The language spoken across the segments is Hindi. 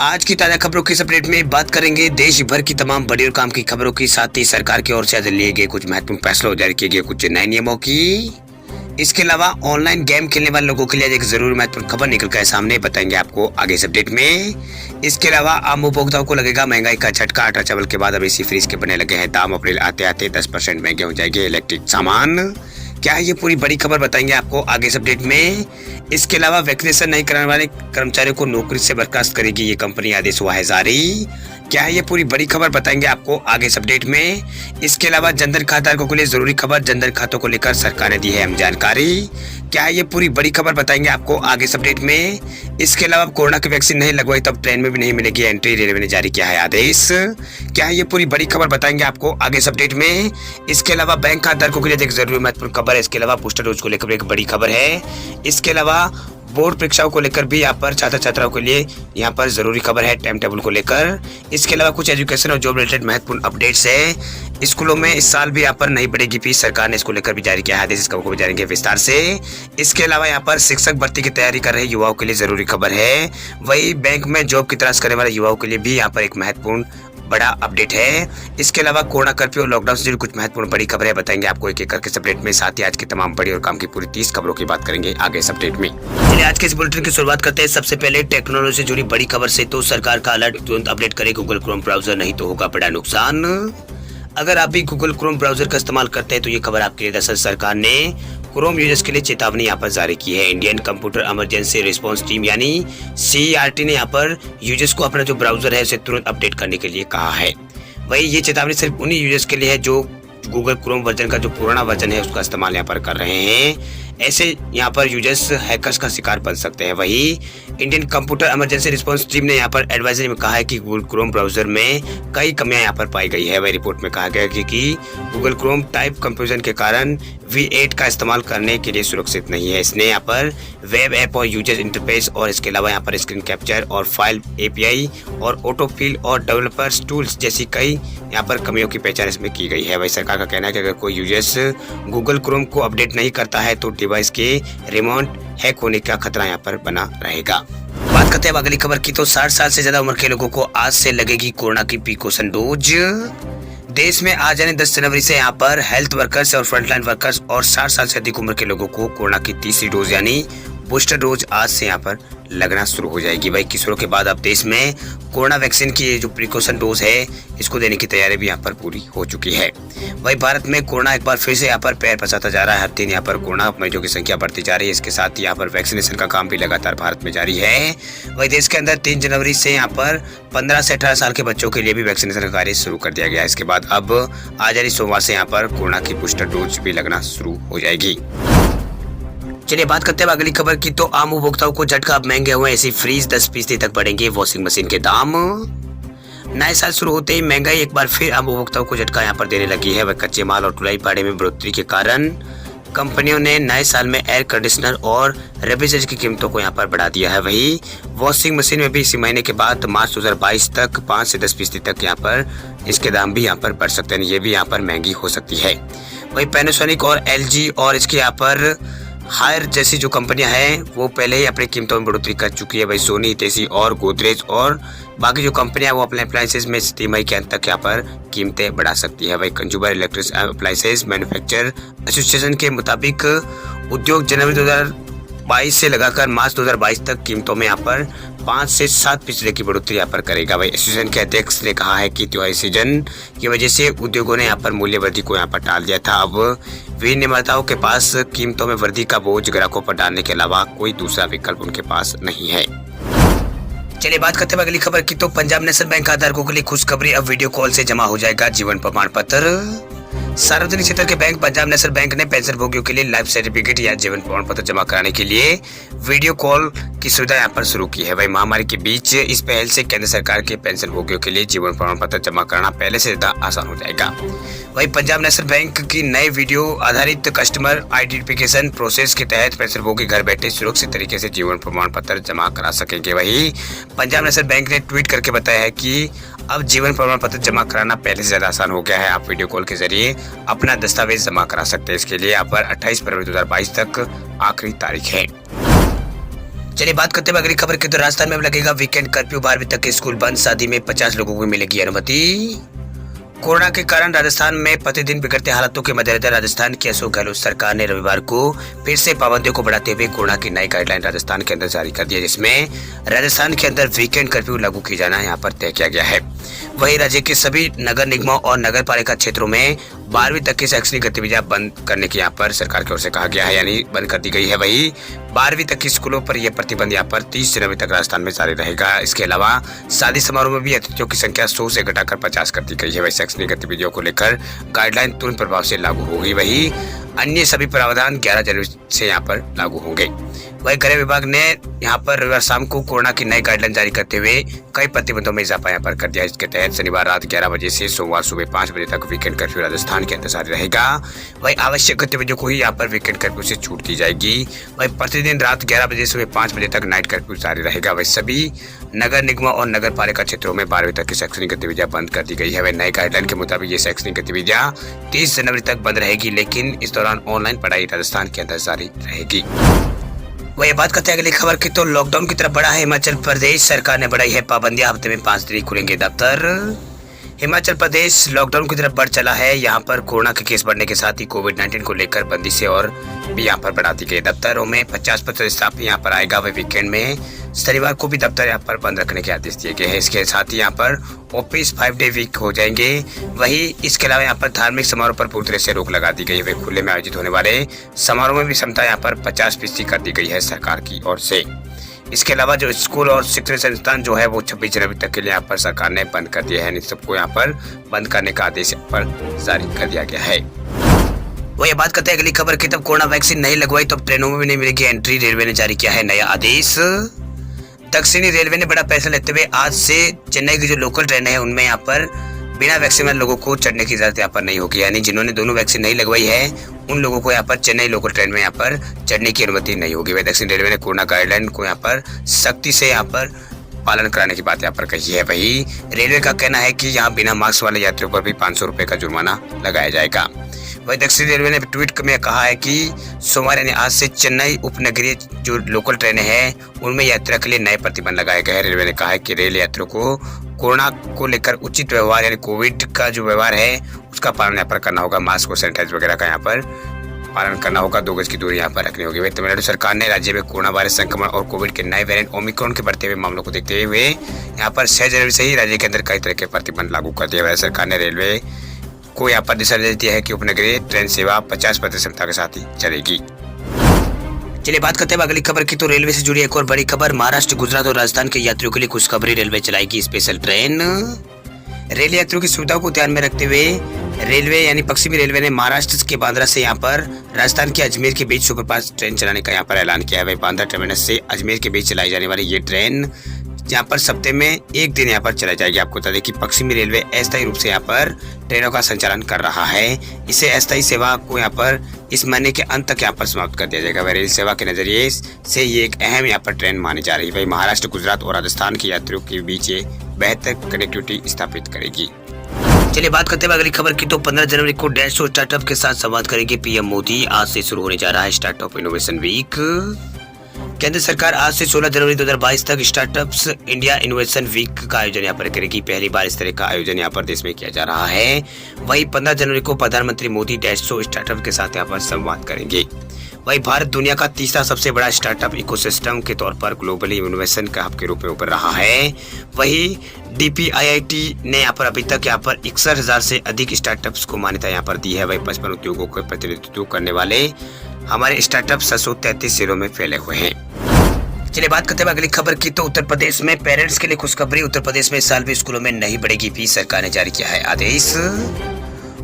आज की ताजा खबरों के इस अपडेट में बात करेंगे देश भर की तमाम बड़ी और काम की खबरों की, साथ ही सरकार की ओर से आज लिए गए कुछ महत्वपूर्ण फैसलों, जारी किए गए कुछ नए नियमों की। इसके अलावा ऑनलाइन गेम खेलने वाले लोगों के लिए एक जरूरी महत्वपूर्ण खबर निकल कर सामने, बताएंगे आपको आगे इस अपडेट में। इसके अलावा आम उपभोक्ताओं को लगेगा महंगाई का झटका। आटा चावल के बाद अब इसी फ्रीज के बनने लगे हैं दाम। अप्रैल आते आते 10% महंगे हो जाएंगे इलेक्ट्रिक सामान। क्या है ये पूरी बड़ी खबर, बताएंगे आपको आगे इस अपडेट में। इसके अलावा वैक्सीनेशन नहीं कराने वाले कर्मचारियों को नौकरी से बर्खास्त करेगी ये कंपनी, आदेश हुआ है जारी। क्या है ये पूरी बड़ी खबर, बताएंगे आपको आगे इस अपडेट में। इसके अलावा जनधन खाताधारकों के लिए जरूरी खबर, जनधन खातों को लेकर सरकार ने दी है अहम जानकारी। क्या है ये पूरी बड़ी खबर, बताएंगे आपको आगे इस अपडेट में। इसके अलावा कोरोना की वैक्सीन नहीं लगवाई तब ट्रेन में भी नहीं मिलेगी एंट्री, रेलवे ने जारी किया है आदेश। क्या है ये पूरी बड़ी खबर, बताएंगे आपको आगे इस अपडेट में। इसके अलावा बैंक खाताधारकों के लिए एक जरूरी महत्वपूर्ण खबर है। इसके अलावा बूस्टर डोज को लेकर एक बड़ी खबर है। इसके अलावा बोर्ड परीक्षाओं को लेकर भी यहाँ पर छात्र छात्राओं के लिए यहाँ पर जरूरी खबर है टाइम टेबल को लेकर। इसके अलावा कुछ एजुकेशन और जॉब रिलेटेड महत्वपूर्ण अपडेट्स है। स्कूलों में इस साल भी यहाँ पर नहीं बढ़ेगी फीस, सरकार ने इसको लेकर भी जारी किया है आदेश, इसका भी जानेंगे विस्तार से। इसके अलावा यहाँ पर शिक्षक भर्ती की तैयारी कर रहे युवाओं के लिए जरूरी खबर है। वही बैंक में जॉब की तलाश करने वाले युवाओं के लिए भी यहाँ पर एक महत्वपूर्ण बड़ा अपडेट है। इसके अलावा कोरोना कर्फ्यू और लॉकडाउन से जुड़ी कुछ महत्वपूर्ण बड़ी खबरें बताएंगे आपको एक एक करके इस अपडेट में। साथ ही आज की तमाम बड़ी और काम की पूरी 30 खबरों की बात करेंगे आगे इस अपडेट में। चलिए आज के इस बुलेटिन की शुरुआत करते हैं सबसे पहले टेक्नोलॉजी से जुड़ी बड़ी खबर से। तो सरकार का अलर्ट, तुरंत अपडेट करे गूगल क्रोम ब्राउजर, नहीं तो होगा बड़ा नुकसान। अगर आप भी गूगल क्रोम ब्राउजर का इस्तेमाल करते हैं तो ये खबर आपके लिए। दरअसल सरकार ने क्रोम यूजर्स के लिए चेतावनी यहाँ पर जारी की है। Indian computer emergency response team यानी CERT ने यहाँ पर यूजर्स को अपना जो ब्राउजर है उसे तुरंत अपडेट करने के लिए कहा है। वही ये चेतावनी सिर्फ उन्हीं यूजर्स के लिए है जो गूगल क्रोम वर्जन का जो पुराना वर्जन है उसका इस्तेमाल यहाँ पर कर रहे हैं। ऐसे यहाँ पर यूजर्स हैकर्स का शिकार बन सकते हैं। वही Indian computer emergency response team ने यहाँ पर एडवाइजरी में कहा है कि गूगल क्रोम ब्राउजर में कई कमियां यहाँ पर पाई गई है। वही रिपोर्ट में कहा गया कि गूगल क्रोम टाइप कंफ्यूजन के कारण V8 का इस्तेमाल करने के लिए सुरक्षित नहीं है। इसने यहाँ पर वेब ऐप और यूजर इंटरफेस और इसके अलावा यहाँ पर स्क्रीन कैप्चर और फाइल API और ऑटोफिल और डेवलपर्स टूल्स जैसी कई यहाँ पर कमियों की पहचान इसमें की गई है। वही सरकार का कहना है कि अगर कोई यूजर्स गूगल क्रोम को अपडेट नहीं करता है तो डिवाइस के रिमोट हैक होने का खतरा यहाँ पर बना रहेगा। बात करते हैं अगली खबर की। तो 60 साल से ज्यादा उम्र के लोगों को आज से लगेगी कोरोना की प्रिकॉशन डोज। देश में आज यानी 10 जनवरी से यहाँ पर हेल्थ वर्कर्स और फ्रंटलाइन वर्कर्स और 60 साल से अधिक उम्र के लोगों को कोरोना की तीसरी डोज यानी बूस्टर डोज आज से यहाँ पर लगना शुरू हो जाएगी। भाई किशोरों के बाद अब देश में कोरोना वैक्सीन की जो प्रिकॉशन डोज है इसको देने की तैयारी भी यहाँ पर पूरी हो चुकी है। वही भारत में कोरोना एक बार फिर से यहाँ पर पैर पसारता जा रहा है। हर दिन यहाँ पर कोरोना मरीजों की संख्या बढ़ती जा रही है। इसके साथ ही यहाँ पर वैक्सीनेशन का काम भी लगातार भारत में जारी है। वही देश के अंदर 3 जनवरी से यहाँ पर 15 से 18 साल के बच्चों के लिए भी वैक्सीनेशन का कार्य शुरू कर दिया गया है। इसके बाद अब आज यानी सोमवार से यहाँ पर कोरोना की बूस्टर डोज भी लगना शुरू हो जाएगी। चलिए बात करते हैं अगली खबर की। तो आम उपभोक्ताओं को झटका, अब महंगे हुए एसी फ्रीज 10% तक बढ़ेंगे वॉशिंग मशीन के दाम। नए साल शुरू होते ही महंगाई एक बार फिर आम उपभोक्ताओं को झटका यहाँ पर देने लगी है। वह कच्चे माल और ढुलाई भाड़े में बढ़ोतरी के कारण कंपनियों ने नए साल में एयर कंडीशनर और रेफ्रिजरेटर की कीमतों को यहाँ पर बढ़ा दिया है। वही वॉशिंग मशीन में भी इसी महीने के बाद मार्च 2022 तक 5 से 10% तक यहाँ पर इसके दाम भी यहाँ पर बढ़ सकते हैं। ये भी यहाँ पर महंगी हो सकती है। वही पैनासोनिक और LG और इसके यहाँ पर हायर जैसी जो कंपनियां हैं वो पहले ही अपनी कीमतों में बढ़ोतरी कर चुकी है। वही सोनी, हितैषी और गोदरेज और बाकी जो कंपनियां वो अपने अप्लायंसेज में 3 मई के अंत तक यहाँ पर कीमतें बढ़ा सकती है। वही consumer electric appliances manufacture association के मुताबिक उद्योग जनवरी 2022 से लगाकर मार्च 2022 तक कीमतों में यहाँ पर 5 से 7% की बढ़ोतरी यहाँ पर करेगा। वही एसोसिएशन के अध्यक्ष ने कहा है कि त्योहारी सीजन की वजह से उद्योगों ने यहाँ पर मूल्य वृद्धि को यहाँ पर टाल दिया था। अब विनिर्माताओं के पास कीमतों में वृद्धि का बोझ ग्राहकों पर डालने के अलावा कोई दूसरा विकल्प उनके पास नहीं है। चलिए बात करते हैं अगली खबर की। तो पंजाब नेशनल बैंक खाताधारकों के लिए खुशखबरी, अब वीडियो कॉल से जमा हो जाएगा जीवन प्रमाण पत्र। सार्वजनिक क्षेत्र के बैंक पंजाब नेशनल बैंक ने पेंशन भोगियों के लिए लाइफ सर्टिफिकेट या जीवन प्रमाण पत्र जमा कराने के लिए वीडियो कॉल की सुविधा यहाँ पर शुरू की है। वही महामारी के बीच इस पहल से केंद्र सरकार के पेंशन भोगियों के लिए जीवन प्रमाण पत्र जमा कराना पहले से ज्यादा आसान हो जाएगा। वही पंजाब नेशनल बैंक की नए वीडियो आधारित कस्टमर आइडेंटिफिकेशन प्रोसेस के तहत पेंशन भोगी घर बैठे सुरक्षित तरीके से जीवन प्रमाण पत्र जमा करा सकेंगे। वही पंजाब नेशनल बैंक ने ट्वीट करके बताया है कि अब जीवन प्रमाण पत्र जमा कराना पहले से ज्यादा आसान हो गया है। आप वीडियो कॉल के जरिए अपना दस्तावेज जमा करा सकते हैं। इसके लिए यहाँ पर 28 फरवरी 2022 तक आखिरी तारीख है। चलिए बात करते हैं अगली खबर की। तो राजस्थान में अब लगेगा वीकेंड कर्फ्यू, 12वीं तक के स्कूल बंद, शादी में 50 लोगों को मिलेगी अनुमति। कोरोना के कारण राजस्थान में प्रतिदिन बिगड़ते हालातों के मद्देनजर राजस्थान की अशोक गहलोत सरकार ने रविवार को फिर से पाबंदियों को बढ़ाते हुए कोरोना की नई गाइडलाइन राजस्थान के अंदर जारी कर दी है, जिसमें राजस्थान के अंदर वीकेंड कर्फ्यू लागू किया जाना यहाँ पर तय किया गया है। वहीं राज्य के सभी नगर निगमों और नगर पालिका क्षेत्रों में 12वीं तक की शैक्षणिक गतिविधियां बंद करने की यहाँ पर सरकार की ओर से कहा गया है, यानी बंद कर दी गई है। वही 12वीं तक की स्कूलों पर यह प्रतिबंध यहाँ पर 30 जनवरी तक राजस्थान में जारी रहेगा। इसके अलावा शादी समारोह में भी अतिथियों की संख्या 100 से घटाकर 50 कर दी गई है। वही शैक्षणिक गतिविधियों को लेकर गाइडलाइन तुरंत प्रभाव से लागू होगी। वही अन्य सभी प्रावधान 11 जनवरी से यहाँ पर लागू होंगे। वही गृह विभाग ने यहाँ पर रविवार शाम को कोरोना की नई गाइडलाइन जारी करते हुए कई प्रतिबंधों में इजाफा यहाँ पर कर दिया। इसके तहत शनिवार रात 11 बजे से सोमवार सुबह 5 बजे तक वीकेंड कर्फ्यू राजस्थान के अंदर जारी रहेगा। वही आवश्यक गतिविधियों को ही यहाँ पर वीकेंड कर्फ्यू से छूट दी जाएगी। वही प्रतिदिन रात 11 बजे से सुबह 5 बजे तक नाइट कर्फ्यू जारी रहेगा। वही सभी नगर निगमों और नगर पालिका क्षेत्रों में 12वीं तक की शैक्षणिक गतिविधियां बंद कर दी गई है। वही नई गाइडलाइन के मुताबिक ये शैक्षणिक गतिविधियां 30 जनवरी तक बंद रहेगी, लेकिन इस दौरान ऑनलाइन पढ़ाई राजस्थान के अंदर जारी रहेगी। वही बात करते हैं अगली खबर की। तो लॉकडाउन की तरफ बढ़ा है हिमाचल प्रदेश, सरकार ने बढ़ाई है पाबंदियां, हफ्ते में 5 दिन खुलेंगे दफ्तर। हिमाचल प्रदेश लॉकडाउन की तरफ बढ़ चला है। यहाँ पर कोरोना के केस बढ़ने के साथ ही कोविड-19 को लेकर बंदिशें और भी यहाँ पर बढ़ा दी गई। दफ्तरों में 50% स्टाफ भी यहाँ पर आएगा। वही वीकेंड में शनिवार को भी दफ्तर यहाँ पर बंद रखने के आदेश दिए गए हैं। इसके साथ ही यहाँ पर ऑफिस 5 डे वीक हो जाएंगे। वही इसके अलावा यहाँ पर धार्मिक समारोह पर पूरी तरह से रोक लगा दी गई है। वही खुले में आयोजित होने वाले समारोह में भी क्षमता यहाँ पर 50% कर दी गई है सरकार की ओर से। इसके अलावा जो स्कूल और शिक्षण संस्थान जो है वो 26 जनवरी तक के लिए यहाँ पर सरकार ने बंद कर दिया है। इन सबको यहाँ पर बंद करने का आदेश यहाँ पर जारी कर दिया गया है। वही बात करते हैं अगली खबर की। तब कोरोना वैक्सीन नहीं लगवाई तो ट्रेनों में भी नहीं मिलेगी एंट्री, रेलवे ने जारी किया है नया आदेश। दक्षिणी रेलवे ने बड़ा फैसला लेते हुए आज से चेन्नई की जो लोकल ट्रेन है उनमें यहाँ पर बिना वैक्सीन वाले लोगों को चढ़ने की इजाजत यहाँ पर नहीं होगी, यानी जिन्होंने दोनों वैक्सीन नहीं लगवाई है उन लोगों को यहाँ पर चेन्नई लोकल ट्रेन में यहाँ पर चढ़ने की अनुमति नहीं होगी। वह दक्षिण रेलवे ने कोरोना गाइडलाइन को यहाँ पर सख्ती से यहाँ पर पालन कराने की बात यहाँ पर कही है। वही रेलवे का कहना है कि यहाँ बिना मास्क वाले यात्रियों पर भी 500 रुपए का जुर्माना लगाया जाएगा। वही दक्षिण रेलवे ने ट्वीट में कहा है कि सोमवार यानी आज से चेन्नई उपनगरीय जो लोकल ट्रेनें हैं उनमें यात्रा के लिए नए प्रतिबंध लगाए गए हैं। रेलवे ने कहा है कि रेल यात्रियों को कोरोना को लेकर उचित व्यवहार यानी कोविड का जो व्यवहार है उसका पालन यहाँ पर करना होगा। मास्क और सैनिटाइज वगैरह का यहाँ पर पालन करना होगा। 2 गज की दूरी यहाँ पर रखनी होगी। वही तमिलनाडु सरकार ने राज्य में कोरोना वायरस संक्रमण और कोविड के नए वेरिएंट ओमिक्रॉन के बढ़ते हुए मामलों को देखते हुए यहाँ पर 6 जनवरी से ही राज्य के अंदर कई तरह के प्रतिबंध लागू कर दिए। सरकार ने रेलवे को यहाँ पर दिशा निर्देश दिया है कि उपनगरीय ट्रेन सेवा 50% क्षमता के साथ ही चलेगी। चलिए बात करते हैं अगली खबर की। तो रेलवे से जुड़ी एक और बड़ी खबर। महाराष्ट्र, गुजरात और राजस्थान के यात्रियों के लिए खुशखबरी, रेलवे चलाएगी स्पेशल ट्रेन। रेल यात्रियों की सुविधाओं को ध्यान में रखते हुए रेलवे यानी पश्चिमी रेलवे ने महाराष्ट्र के बांद्रा से यहाँ पर राजस्थान के अजमेर के बीच सुपरफास्ट ट्रेन चलाने का यहाँ पर ऐलान किया है। वही बांद्रा टर्मिनस से अजमेर के बीच चलाई जाने वाली ये ट्रेन यहाँ पर सप्ताह में एक दिन यहाँ पर चलाई जाएगी। आपको बता दें कि पश्चिमी रेलवे अस्थायी रूप से यहाँ पर ट्रेनों का संचालन कर रहा है। इसे अस्थायी सेवा को यहाँ पर इस महीने के अंत तक यहाँ पर समाप्त कर दिया जाएगा। वह रेल सेवा के नजरिए से ये एक अहम यहाँ पर ट्रेन मानी जा रही है। वही महाराष्ट्र, गुजरात और राजस्थान के यात्रियों के बीच ये बेहतर कनेक्टिविटी स्थापित करेगी। चलिए बात करते हैं अगली खबर की। तो 15 जनवरी को 150 स्टार्टअप के साथ संवाद करेंगे पीएम मोदी। आज से शुरू होने जा रहा है स्टार्टअप इनोवेशन वीक। केंद्र सरकार आज से 16 जनवरी 2022 तक स्टार्टअप्स इंडिया इनोवेशन वीक का आयोजन यहाँ पर करेगी। पहली बार इस तरह का आयोजन यहाँ पर देश में किया जा रहा है। वही 15 जनवरी को प्रधानमंत्री मोदी 150 स्टार्टअप के साथ यहाँ पर संवाद करेंगे। वही भारत दुनिया का तीसरा सबसे बड़ा स्टार्टअप इकोसिस्टम के तौर पर ग्लोबली इनोवेशन का हब के रूप में उभर रहा है। वही DPIIT ने यहाँ पर अभी तक यहाँ पर 61,000 से अधिक स्टार्टअप्स को मान्यता यहाँ पर दी है। वही 55 उद्योगों को प्रतिनिधित्व करने वाले हमारे स्टार्टअप 733 जिलों में फैले हुए हैं। चलिए बात करते हैं अगली खबर की। तो उत्तर प्रदेश में पेरेंट्स के लिए खुशखबरी। उत्तर प्रदेश में इस साल भी स्कूलों में नहीं बढ़ेगी फीस, सरकार ने जारी किया है आदेश।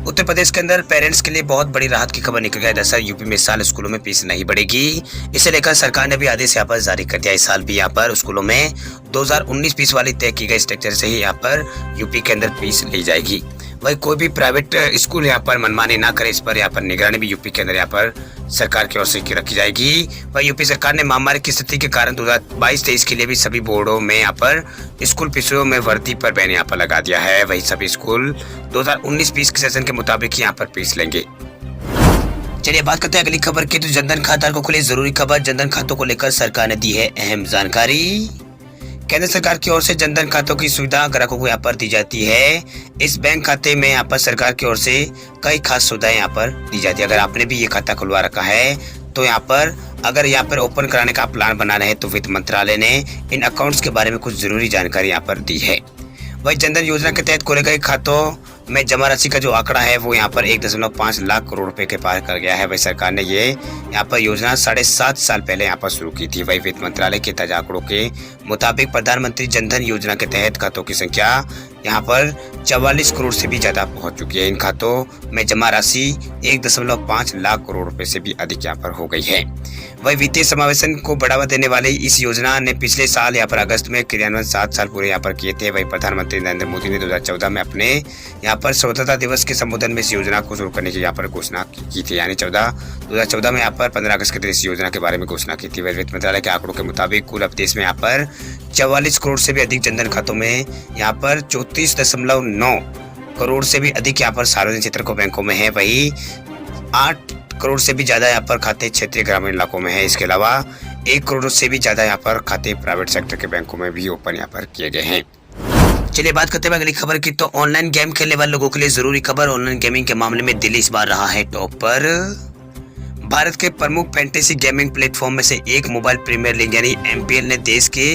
उत्तर प्रदेश के अंदर पेरेंट्स के लिए बहुत बड़ी राहत की खबर निकल गई। दरअसल यूपी में इस साल स्कूलों में फीस नहीं बढ़ेगी। इसे लेकर सरकार ने भी आदेश यहाँ पर जारी कर दिया। इस साल भी यहाँ पर स्कूलों में 2019 फीस वाली तय की गई स्ट्रक्चर से ही यहाँ पर यूपी के अंदर फीस ली जाएगी। वही कोई भी प्राइवेट स्कूल यहाँ पर मनमानी ना करे, इस पर यहाँ पर निगरानी भी यूपी के अंदर यहाँ पर सरकार की ओर से रखी जाएगी। वही यूपी सरकार ने महामारी की स्थिति के कारण 2022-23 के लिए भी सभी बोर्डों में यहाँ पर स्कूल फीसों में वृद्धि पर बैन यहाँ पर लगा दिया है। वही सभी स्कूल 2019-20 के सेशन के मुताबिक यहाँ पर फीस लेंगे। चलिए बात करते हैं अगली खबर की। तो जनधन खाता को खुली जरूरी खबर। जनधन खातों को लेकर सरकार ने दी है अहम जानकारी। केंद्र सरकार की ओर से जनधन खातों की सुविधा ग्राहकों को यहाँ पर दी जाती है। इस बैंक खाते में यहाँ पर सरकार की ओर से कई खास सुविधाएं यहाँ पर दी जाती है। अगर आपने भी ये खाता खुलवा रखा है तो यहाँ पर अगर यहाँ पर ओपन कराने का प्लान बना रहे हैं तो वित्त मंत्रालय ने इन अकाउंट्स के बारे में कुछ जरूरी जानकारी यहाँ पर दी है। वही जनधन योजना के तहत खोले गए खातों में जमा राशि का जो आंकड़ा है वो यहाँ पर 1.5 लाख करोड़ रुपए के पार कर गया है। वही सरकार ने ये यहाँ पर योजना 7.5 साल पहले यहाँ पर शुरू की थी। वही वित्त मंत्रालय के ताजा आंकड़ों के मुताबिक प्रधानमंत्री जनधन योजना के तहत खातों की संख्या यहाँ पर 44 करोड़ से भी ज्यादा पहुंच चुकी है। इन खातों में जमा राशि 1.5 लाख करोड़ रुपए से भी अधिक यहाँ पर हो गई है। वही वित्तीय समावेशन को बढ़ावा देने वाली इस योजना ने पिछले साल यहाँ पर अगस्त में क्रियान्वयन 7 साल पूरे यहाँ पर किए थे। वही प्रधानमंत्री नरेंद्र मोदी ने 2014 में अपने यहाँ पर स्वतंत्रता दिवस के संबोधन में इस योजना को शुरू करने की यहाँ पर घोषणा की थी। यानी 2014 में यहाँ पर 15 अगस्त के दिन इस योजना के बारे में घोषणा की थी। वित्त मंत्रालय के आंकड़ों के मुताबिक कुल अब देश में यहाँ पर 44 करोड़ से भी अधिक जनधन खातों में यहाँ पर 34.9 करोड़ से भी अधिक यहाँ पर सार्वजनिक क्षेत्र को बैंकों में है। वही 8 करोड़ से भी ज्यादा यहाँ पर खाते क्षेत्रीय ग्रामीण इलाकों में है। इसके अलावा 1 करोड़ से भी ज्यादा यहाँ पर खाते प्राइवेट सेक्टर के बैंकों में भी ओपन यहाँ पर किए गए हैं। चलिए बात करते हैं अगली खबर की। तो ऑनलाइन गेम खेलने वाले लोगों के लिए जरूरी खबर। ऑनलाइन गेमिंग के मामले में दिल्ली इस बार रहा है टॉप पर। भारत के प्रमुख फैंटेसी गेमिंग प्लेटफॉर्म में से एक मोबाइल प्रीमियर लीग यानी एमपीएल ने देश के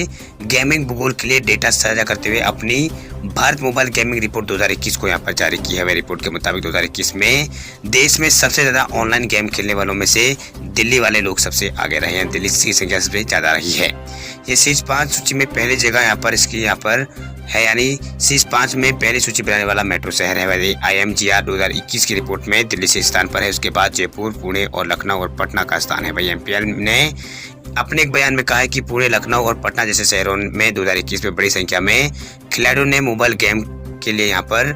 गेमिंग भूगोल के लिए डेटा साझा करते हुए अपनी भारत मोबाइल गेमिंग रिपोर्ट 2021 को यहाँ पर जारी की है। वह रिपोर्ट के मुताबिक 2021 में देश में सबसे ज्यादा ऑनलाइन गेम खेलने वालों में से दिल्ली वाले लोग सबसे आगे रहे हैं। दिल्ली की संख्या सबसे ज्यादा रही है। ये शीर्ष 5 सूची में पहली जगह यहाँ पर इसकी यहाँ पर है, यानी शीर्ष 5 में पहली सूची बनाने वाला मेट्रो शहर है। वही IMGR 2021 की रिपोर्ट में दिल्ली से स्थान पर है। उसके बाद जयपुर, पुणे और लखनऊ और पटना का स्थान है। वही एमपीएल ने अपने एक बयान में कहा है कि पुणे, लखनऊ और पटना जैसे शहरों में 2021 में बड़ी संख्या में खिलाड़ियों ने मोबाइल गेम के लिए यहाँ पर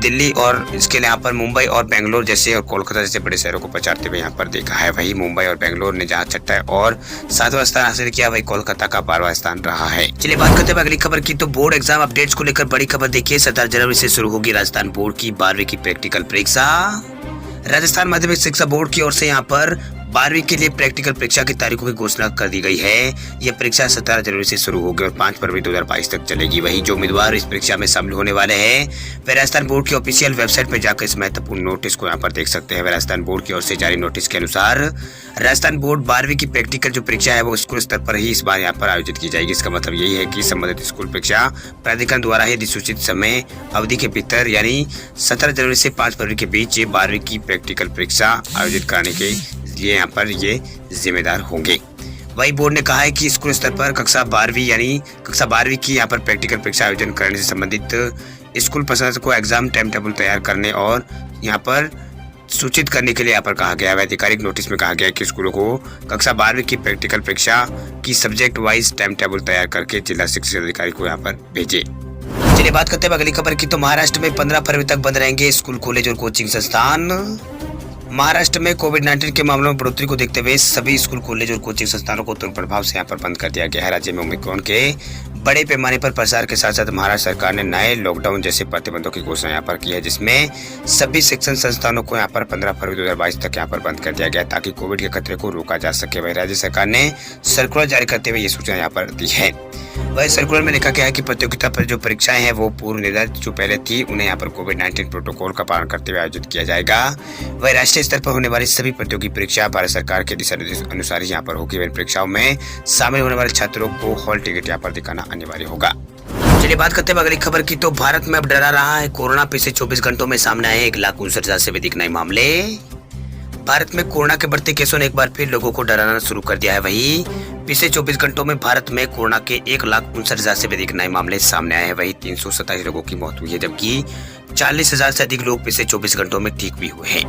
दिल्ली और इसके लिए यहाँ पर मुंबई और बेंगलोर जैसे और कोलकाता जैसे बड़े शहरों को पछाड़ते हुए यहाँ पर देखा है। वही मुंबई और बेंगलोर ने जहाँ 6वां और 7वां स्थान हासिल किया, वही कोलकाता का 12वां स्थान रहा है। चलिए बात करते हैं अगली खबर की। तो बोर्ड एग्जाम अपडेट्स को लेकर बड़ी खबर देखिए। 17 जनवरी से शुरू होगी राजस्थान बोर्ड की 12वीं की प्रैक्टिकल परीक्षा। राजस्थान माध्यमिक शिक्षा बोर्ड की ओर से यहाँ पर 12वीं के लिए प्रैक्टिकल परीक्षा की तारीखों की घोषणा कर दी गई है। यह परीक्षा 17 जनवरी से शुरू होगी और 5 फरवरी 2022 तक चलेगी। वही जो उम्मीदवार इस परीक्षा में शामिल होने वाले हैं वे राजस्थान बोर्ड की ऑफिशियल वेबसाइट पर जाकर इस महत्वपूर्ण नोटिस को यहाँ पर देख सकते हैं। राजस्थान बोर्ड की ओर से जारी नोटिस के अनुसार राजस्थान बोर्ड 12वीं की प्रैक्टिकल जो परीक्षा है वो स्कूल स्तर पर ही इस बार यहाँ पर आयोजित की जाएगी। इसका मतलब यही है कि संबंधित स्कूल परीक्षा प्राधिकरण द्वारा ही अधिसूचित समय अवधि के भीतर यानी 17 जनवरी से 5 फरवरी के बीच 12वीं की प्रैक्टिकल परीक्षा आयोजित कराने के लिए यहाँ पर ये जिम्मेदार होंगे। वही बोर्ड ने कहा है कि स्कूल स्तर पर कक्षा 12वीं की यहाँ पर प्रैक्टिकल परीक्षा आयोजन करने से संबंधित स्कूल प्रशासन को एग्जाम टाइम टेबल तैयार करने और यहाँ पर सूचित करने के लिए यहाँ पर कहा गया है। आधिकारिक नोटिस में कहा गया है कि स्कूलों को कक्षा 12वीं की प्रैक्टिकल परीक्षा की सब्जेक्ट वाइज टाइम टेबल तैयार करके जिला शिक्षा अधिकारी को यहाँ पर भेजे। चलिए बात करते हैं अगली खबर की। तो महाराष्ट्र में 15 फरवरी तक बंद रहेंगे स्कूल, कॉलेज और कोचिंग संस्थान। महाराष्ट्र में कोविड-19 के मामलों में बढ़ोतरी को देखते हुए सभी स्कूल, कॉलेज और कोचिंग संस्थानों को तुरंत प्रभाव से यहाँ पर बंद कर दिया गया है। राज्य में ओमिक्रॉन के बड़े पैमाने पर प्रसार के साथ साथ महाराष्ट्र सरकार ने नए लॉकडाउन जैसे प्रतिबंधों की घोषणा यहाँ पर की है, जिसमें सभी शिक्षण संस्थानों को यहाँ पर 15 फरवरी 2022 तक यहाँ पर बंद कर दिया गया ताकि कोविड के खतरे को रोका जा सके। वही राज्य सरकार ने सर्कुलर जारी करते हुए ये सूचना यहाँ पर दी है। वही सर्कुलर में लिखा गया है कि प्रतियोगिता पर जो परीक्षाएं हैं वो पूर्व निर्धारित जो पहले थी उन्हें यहाँ पर कोविड-19 प्रोटोकॉल का पालन करते हुए आयोजित किया जाएगा। वही राष्ट्रीय स्तर पर होने वाली सभी प्रतियोगी परीक्षा भारत सरकार के दिशा निर्देश अनुसार ही यहाँ पर होगी। इन परीक्षाओं में शामिल होने वाले छात्रों को हॉल टिकट यहाँ पर दिखाना अनिवार्य होगा। चलिए बात करते हैं अगली खबर की। तो भारत में अब डरा रहा है कोरोना। पिछले 24 घंटों में सामने आए 1,59,000 से भी अधिक नए मामले। भारत में कोरोना के बढ़ते केसों ने एक बार फिर लोगों को डराना शुरू कर दिया है। वही पिछले 24 घंटों में भारत में कोरोना के 1,59,000 से भी अधिक नए मामले सामने आए हैं। वही 327 लोगों की मौत हुई है, जबकि 40,000 से अधिक लोग पिछले 24 घंटों में ठीक भी हुए हैं।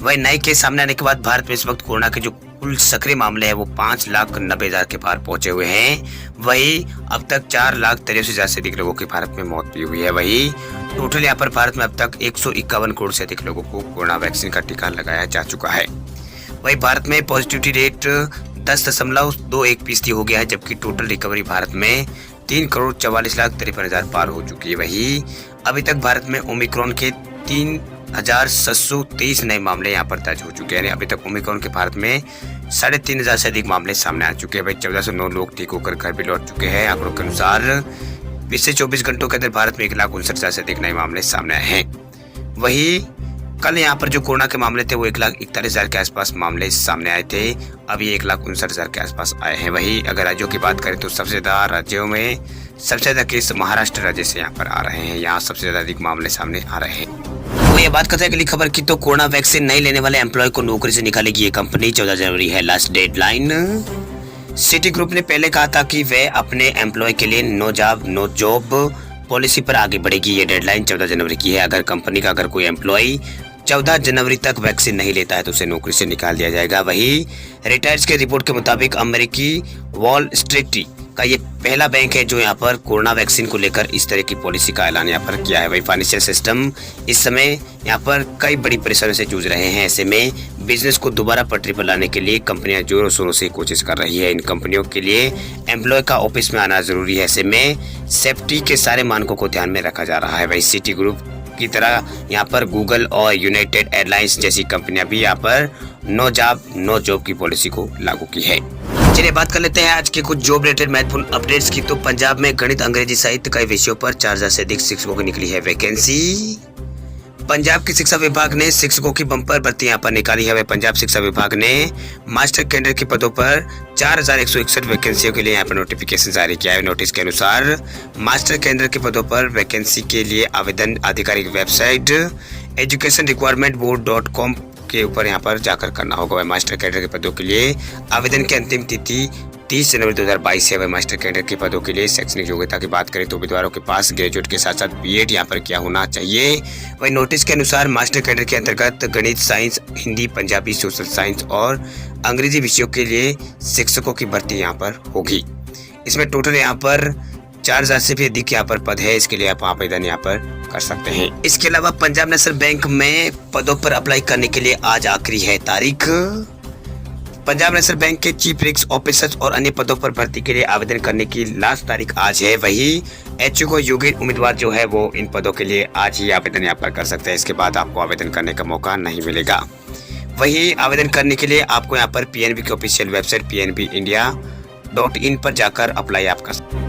वही नए केस सामने आने के बाद भारत में इस वक्त कोरोना के जो कुल सक्रिय मामले हैं वो 5,90,000 के पार पहुंचे हुए हैं। वही अब तक 4,83,000 से अधिक लोगों की भारत में मौत भी हुई है। वही टोटल यहाँ पर भारत में अब तक 151 करोड़ से अधिक लोगों को कोरोना वैक्सीन का टीका लगाया जा चुका है। वही भारत में पॉजिटिविटी रेट 10.21% हो गया है, जबकि टोटल रिकवरी भारत में 3,44,53,000 पार हो चुकी है। वही अभी तक भारत में ओमिक्रॉन के 3 7,723 नए मामले यहाँ पर दर्ज हो चुके हैं। अभी तक ओमिक्रॉन के भारत में 3,500 से अधिक मामले सामने आ चुके हैं। भाई 1409 लोग ठीक होकर घर भी लौट चुके हैं। आंकड़ों के अनुसार 20 से 24 घंटों के अंदर भारत में 1,59,000 से अधिक नए मामले सामने आए हैं। वही कल यहाँ पर जो कोरोना के मामले थे वो 1,41,000 के आसपास मामले सामने आए थे। अभी 1,59,000 के आसपास आए हैं। वही अगर राज्यों की बात करें तो सबसे ज्यादा राज्यों में सबसे ज्यादा केस महाराष्ट्र राज्य से यहाँ पर आ रहे हैं। यहाँ सबसे ज्यादा अधिक मामले सामने आ रहे हैं। वो ये बात करते हैं अगली खबर की, तो कोरोना वैक्सीन नहीं लेने वाले एम्प्लॉय को नौकरी से निकालेगी ये कंपनी। 14 जनवरी है लास्ट डेडलाइन। सिटी ग्रुप ने पहले कहा था कि वे अपने एम्प्लॉय के लिए नो जॉब पॉलिसी पर आगे बढ़ेगी। ये डेडलाइन 14 जनवरी की है। अगर कंपनी का कोई एम्प्लॉय 14 जनवरी तक वैक्सीन नहीं लेता है तो उसे नौकरी से निकाल दिया जाएगा। वही रिटायर्स के रिपोर्ट के मुताबिक अमेरिकी वॉल स्ट्रीट का ये पहला बैंक है जो यहाँ पर कोरोना वैक्सीन को लेकर इस तरह की पॉलिसी का ऐलान यहाँ पर किया है। वही फाइनेंशियल सिस्टम इस समय यहाँ पर कई बड़ी परेशानियों से जूझ रहे हैं। ऐसे में बिजनेस को दोबारा पटरी पर लाने के लिए कंपनियां जोरों शोरों से कोशिश कर रही है। इन कंपनियों के लिए एम्प्लॉय का ऑफिस में आना जरूरी है। ऐसे में सेफ्टी के सारे मानकों को ध्यान में रखा जा रहा है। वही सिटी ग्रुप की तरह यहाँ पर गूगल और यूनाइटेड एयरलाइंस जैसी कंपनियां भी यहाँ पर नो जॉब की पॉलिसी को लागू की है। चलिए बात कर लेते हैं आज के कुछ जॉब रिलेटेड महत्वपूर्ण अपडेट्स की। तो पंजाब में गणित, अंग्रेजी सहित कई विषयों पर 4,000 से अधिक शिक्षकों की निकली है वैकेंसी। पंजाब की शिक्षा विभाग ने शिक्षकों की बम्पर भर्ती यहाँ पर निकाली है। पंजाब शिक्षा विभाग ने मास्टर कैडर के पदों पर 4,161 वैकेंसियों के लिए यहाँ पर नोटिफिकेशन जारी किया है। नोटिस के अनुसार मास्टर कैडर के पदों पर वैकेंसी के लिए आवेदन आधिकारिक वेबसाइट educationrequirementboard.com के ऊपर यहाँ पर जाकर करना होगा। मास्टर कैडर के पदों के लिए आवेदन की अंतिम तिथि 30 जनवरी 2022 है। वह मास्टर कैडर के पदों के लिए शैक्षणिक योग्यता की बात करें तो उम्मीदवारों के पास ग्रेजुएट के साथ साथ बीएड यहाँ पर किया होना चाहिए। वही नोटिस के अनुसार मास्टर कैडर के अंतर्गत गणित, science, Hindi, Punjabi, social science और अंग्रेजी विषयों के लिए शिक्षकों की भर्ती यहाँ पर होगी। इसमें टोटल यहाँ पर 4,000 से भी अधिक यहाँ पर पद है। इसके लिए आप आवेदन यहाँ पर कर सकते हैं। इसके अलावा पंजाब नेशनल बैंक में पदों पर अप्लाई करने के लिए आज आखिरी है तारीख। पंजाब नेशनल बैंक के चीफ रिस्क ऑफिसर्स और अन्य पदों पर भर्ती के लिए आवेदन करने की लास्ट तारीख आज है। वही एचओ योग्य उम्मीदवार जो है वो इन पदों के लिए आज ही आवेदन यहाँ पर कर सकते हैं। इसके बाद आपको आवेदन करने का मौका नहीं मिलेगा। वही आवेदन करने के लिए आपको यहाँ पर पीएनबी की ऑफिशियल वेबसाइट pnbindia.in पर जाकर अप्लाई आप कर सकते हैं।